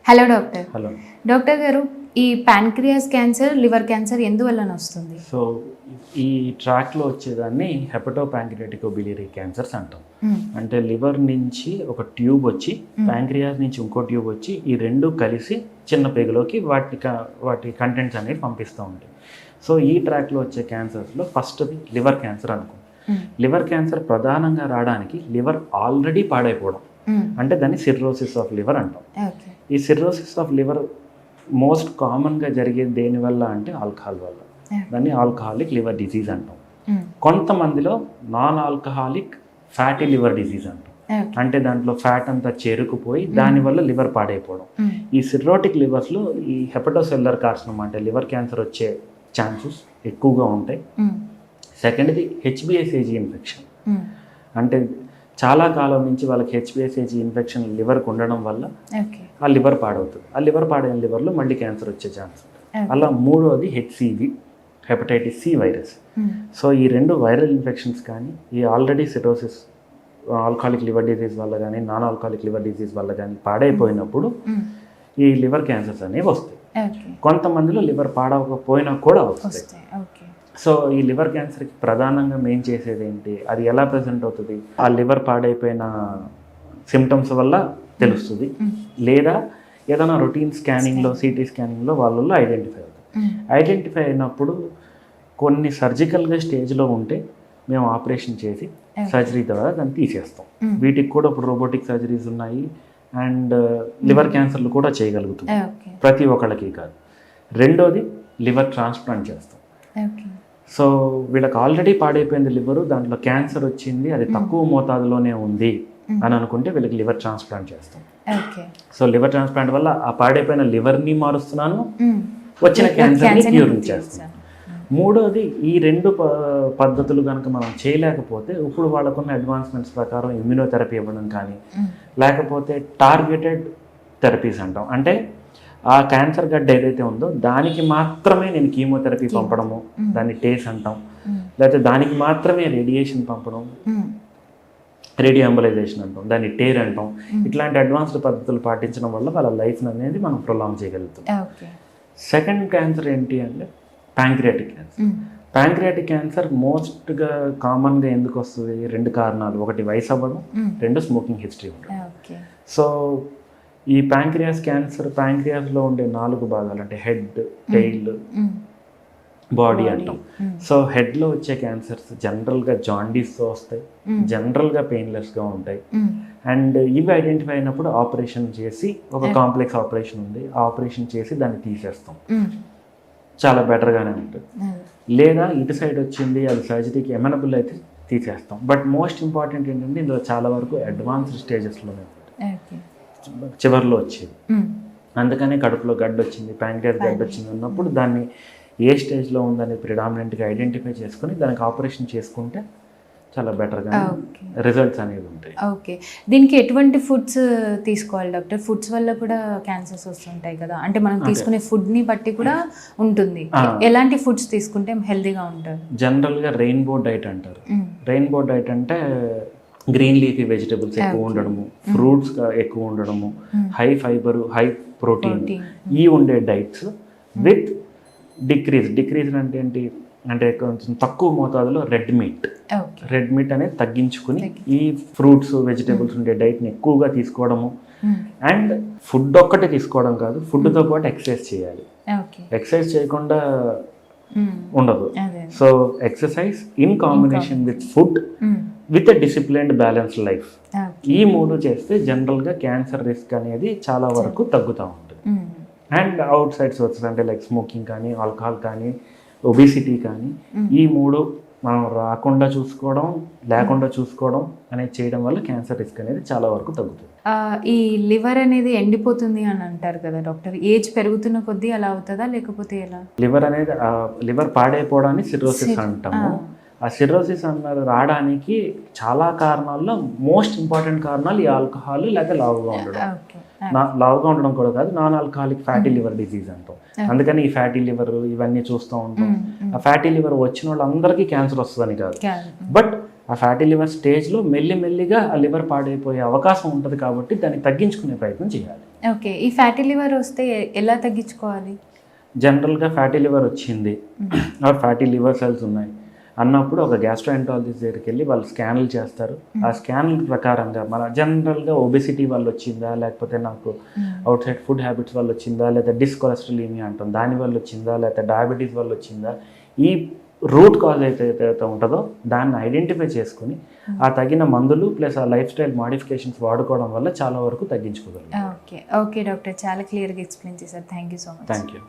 Hello doctor. Hello doctor గారు, ఈ pancreas cancer, liver cancer ఎందువలన వస్తుంది? సో ఈ ట్రాక్లో వచ్చేదాన్ని హెపటో ప్యాంక్రియాటికోబిలియరీ క్యాన్సర్స్ అంటాం. అంటే లివర్ నుంచి ఒక ట్యూబ్ వచ్చి ప్యాంక్రియాస్ నుంచి ఇంకో ట్యూబ్ వచ్చి ఈ రెండు కలిసి చిన్న పేగులోకి వాటి కంటెంట్స్ అనేవి పంపిస్తూ ఉంటాయి. సో ఈ ట్రాక్లో వచ్చే క్యాన్సర్స్లో ఫస్ట్ది లివర్ క్యాన్సర్ అనుకో. లివర్ క్యాన్సర్ ప్రధానంగా రావడానికి లివర్ ఆల్రెడీ పాడైపోవడం, అంటే దాన్ని సిర్రోసిస్ ఆఫ్ లివర్ అంటాం. ఈ సిర్రోసిస్ ఆఫ్ లివర్ మోస్ట్ కామన్గా జరిగేది దేనివల్ల అంటే ఆల్కహాల్ వల్ల. దాన్ని ఆల్కహాలిక్ లివర్ డిసీజ్ అంటాం. కొంతమందిలో non alcoholic fatty liver disease అంటాం. అంటే దాంట్లో ఫ్యాట్ అంతా చేరుకుపోయి దానివల్ల లివర్ పాడైపోవడం. ఈ సిర్రోటిక్ లివర్స్లో ఈ హెపటోసెల్యులర్ కార్సినోమా అంటే లివర్ క్యాన్సర్ వచ్చే ఛాన్సెస్ ఎక్కువగా ఉంటాయి. సెకండ్ది హెచ్బిఎస్ఏజీ ఇన్ఫెక్షన్, అంటే చాలా కాలం నుంచి వాళ్ళకి హెచ్బిఎస్ఏజీ ఇన్ఫెక్షన్ లివర్కి ఉండడం వల్ల ఆ లివర్ పాడవుతుంది. ఆ లివర్ పాడైన లివర్లో మళ్ళీ క్యాన్సర్ వచ్చే ఛాన్స్ ఉంటుంది. అలా మూడోది HCV, hepatitis C virus. So ఈ రెండు వైరల్ ఇన్ఫెక్షన్స్ కానీ ఈ already cirrhosis alcoholic liver disease వల్ల కానీ నాన్ ఆల్కహాలిక్ లివర్ డిసీజ్ వల్ల కానీ పాడైపోయినప్పుడు ఈ లివర్ క్యాన్సర్స్ అనేవి వస్తాయి. కొంతమందిలో లివర్ పాడవకపోయినా కూడా వస్తాయి. సో ఈ లివర్ క్యాన్సర్కి ప్రధానంగా మెయిన్ చేసేది ఏంటి, అది ఎలా ప్రజెంట్ అవుతుంది, ఆ లివర్ పాడైపోయిన సిమ్టమ్స్ వల్ల తెలుస్తుంది, లేదా ఏదైనా రొటీన్ స్కానింగ్లో సిటీ స్కానింగ్లో వాళ్ళల్లో ఐడెంటిఫై అవుతుంది. ఐడెంటిఫై అయినప్పుడు కొన్ని సర్జికల్గా స్టేజ్లో ఉంటే మేము ఆపరేషన్ చేసి సర్జరీ ద్వారా దాన్ని తీసేస్తాం. వీటికి కూడా ఇప్పుడు రోబోటిక్ సర్జరీస్ ఉన్నాయి అండ్ లివర్ క్యాన్సర్లు కూడా చేయగలుగుతున్నాం, ప్రతి ఒక్కళ్ళకి కాదు. రెండోది లివర్ ట్రాన్స్ప్లాంట్ చేస్తాం. సో వీళ్ళకి ఆల్రెడీ పాడైపోయింది లివరు, దాంట్లో క్యాన్సర్ వచ్చింది, అది తక్కువ మోతాదులోనే ఉంది అని అనుకుంటే వీళ్ళకి లివర్ ట్రాన్స్ప్లాంట్ చేస్తాం. సో లివర్ ట్రాన్స్ప్లాంట్ వల్ల ఆ పాడైపోయిన లివర్ని మారుస్తున్నాను, వచ్చిన క్యాన్సర్ని క్యూర్ చేస్తున్నాను. మూడోది ఈ రెండు పద్ధతులు కనుక మనం చేయలేకపోతే ఇప్పుడు వాళ్ళకున్న అడ్వాన్స్మెంట్స్ ప్రకారం ఇమ్యూనోథెరపీ ఇవ్వడం కానీ, లేకపోతే టార్గెటెడ్ థెరపీస్ అంటాం. అంటే ఆ క్యాన్సర్ గడ్డ ఏదైతే ఉందో దానికి మాత్రమే నేను కీమోథెరపీ పంపడము, దాన్ని టేస్ అంటాం. లేకపోతే దానికి మాత్రమే రేడియేషన్ పంపడం, రేడియో ఎంబలైజేషన్ అంటాం, దాన్ని టేర్ అంటాం. ఇట్లాంటి అడ్వాన్స్డ్ పద్ధతులు పాటించడం వల్ల వాళ్ళ లైఫ్ అనేది మనం ప్రొలాంగ్ చేయగలుగుతాం. సెకండ్ క్యాన్సర్ ఏంటి అంటే ప్యాంక్రియాటిక్ క్యాన్సర్. ప్యాంక్రియాటిక్ క్యాన్సర్ మోస్ట్గా కామన్గా ఎందుకు వస్తుంది, రెండు కారణాలు. ఒకటి వయసు అవ్వడం, రెండు స్మోకింగ్ హిస్టరీ ఉండడం. సో ఈ ప్యాంక్రియాస్ క్యాన్సర్, ప్యాంక్రియాస్లో ఉండే 4 భాగాలు అంటే హెడ్, టెయిల్, బాడీ అంటాం. సో హెడ్లో వచ్చే క్యాన్సర్స్ జనరల్గా జాండీస్తో వస్తాయి, జనరల్గా పెయిన్లెస్గా ఉంటాయి. అండ్ ఇవి ఐడెంటిఫై అయినప్పుడు ఆపరేషన్ చేసి, ఒక కాంప్లెక్స్ ఆపరేషన్ ఉంది, ఆ ఆపరేషన్ చేసి దాన్ని తీసేస్తాం, చాలా బెటర్గానే ఉంటుంది. లేదా ఇటు సైడ్ వచ్చింది, అది సర్జరీకి ఎమనబుల్ అయితే తీసేస్తాం. బట్ మోస్ట్ ఇంపార్టెంట్ ఏంటంటే ఇందులో చాలా వరకు అడ్వాన్స్డ్ స్టేజెస్లోనే ఉంటుంది, చివరిలో వచ్చేది. అందుకనే కడుపులో గడ్డ వచ్చింది, ప్యాంక్రియాస్ గడ్డ వచ్చింది అన్నప్పుడు దాన్ని ఏ స్టేజ్లో ఉందని ప్రిడామినెంట్గా ఐడెంటిఫై చేసుకుని దానికి ఆపరేషన్ చేసుకుంటే చాలా బెటర్గా రిజల్ట్స్ అనేవి ఉంటాయి. ఓకే, దీనికి ఎటువంటి ఫుడ్స్ తీసుకోవాలి డాక్టర్? ఫుడ్స్ వల్ల కూడా క్యాన్సర్స్ వస్తుంటాయి కదా, అంటే మనం తీసుకునే ఫుడ్ని బట్టి కూడా ఉంటుంది. ఎలాంటి ఫుడ్స్ తీసుకుంటే హెల్తీగా ఉంటారు? జనరల్గా రెయిన్బో డైట్ అంటారు. రెయిన్బో డైట్ అంటే గ్రీన్ లీఫీ వెజిటబుల్స్ ఎక్కువ ఉండడము, ఫ్రూట్స్ ఎక్కువ ఉండడము, హై ఫైబర్, హై ప్రోటీన్ ఈ ఉండే డైట్స్ విత్ డిక్రీజ్ అంటే ఏంటి అంటే కొంచెం తక్కువ మోతాదులో రెడ్ మీట్ అనేది తగ్గించుకుని ఈ ఫ్రూట్స్ వెజిటబుల్స్ ఉండే డైట్ని ఎక్కువగా తీసుకోవడము. అండ్ ఫుడ్ ఒక్కటే తీసుకోవడం కాదు, ఫుడ్తో పాటు ఎక్సర్సైజ్ చేయాలి. ఎక్సర్సైజ్ చేయకుండా ఉండదు. So exercise in combination with food with a disciplined balance life, ఈ 3 చేస్తే జనరల్గా క్యాన్సర్ రిస్క్ అనేది చాలా వరకు తగ్గుతూ ఉంటుంది. అండ్ అవుట్ సైడ్ సోర్సెస్ అంటే లైక్ స్మోకింగ్ కానీ, ఆల్కహాల్ కానీ, ఒబిసిటీ కానీ, ఈ 3 మనం రాకుండా చూసుకోవడం, లేకుండా చూసుకోవడం అనేది చేయడం వల్ల క్యాన్సర్ రిస్క్ అనేది చాలా వరకు తగ్గుతుంది. ఈ లివర్ అనేది ఎండిపోతుంది అని అంటారు కదా డాక్టర్, ఏజ్ పెరుగుతున్న కొద్దీ అలా అవుతుందా లేకపోతే ఎలా? లివర్ పాడైపోవడాన్ని సిర్రోసిస్ అంటాము. ఆ సిర్రోసిస్ అన్నది రావడానికి చాలా కారణాల్లో మోస్ట్ ఇంపార్టెంట్ కారణాలు ఈ ఆల్కహాల్ లేదా లావుగా ఉండడం కూడా కాదు, non alcoholic fatty liver disease అంటాం. అందుకని ఈ ఫ్యాటీ లివర్ ఇవన్నీ చూస్తూ ఉంటాం. ఆ ఫ్యాటీ లివర్ వచ్చిన వాళ్ళందరికీ క్యాన్సర్ వస్తుందని కాదు, బట్ ఆ ఫ్యాటీ లివర్ స్టేజ్లో మెల్లిమెల్లిగా ఆ లివర్ పాడైపోయే అవకాశం ఉంటుంది కాబట్టి దాన్ని తగ్గించుకునే ప్రయత్నం చేయాలి. ఓకే. ఈ ఫ్యాటీ లివర్ వస్తే ఎలా తగ్గించుకోవాలి? జనరల్గా ఫ్యాటీ లివర్ వచ్చింది ఆర్ ఫ్యాటీ లివర్ సెల్స్ ఉన్నాయి అన్నప్పుడు ఒక గ్యాస్ట్రోఎంటాలజిస్ట్ దగ్గరికి వెళ్ళి వాళ్ళు స్కాన్లు చేస్తారు. ఆ స్కాన్ల ప్రకారంగా మన జనరల్గా ఒబెసిటీ వల్ల వచ్చిందా, లేకపోతే నాకు అవుట్ సైడ్ ఫుడ్ హ్యాబిట్స్ వల్ల వచ్చిందా, లేదా డిస్కొలెస్ట్రాలీమియా అంటాం దాని వల్ల వచ్చిందా, లేదా డయాబెటీస్ వల్ల వచ్చిందా, ఈ రూట్ కాజ్ ఏదైతే ఉంటుందో దాన్ని ఐడెంటిఫై చేసుకుని ఆ తగిన మందులు ప్లస్ ఆ లైఫ్ స్టైల్ మాడిఫికేషన్స్ వాడుకోవడం వల్ల చాలా వరకు తగ్గించుకోగలం. ఓకే. ఓకే డాక్టర్, చాలా క్లియర్గా ఎక్స్ప్లెయిన్ చేశారు. Thank you so much. Thank you.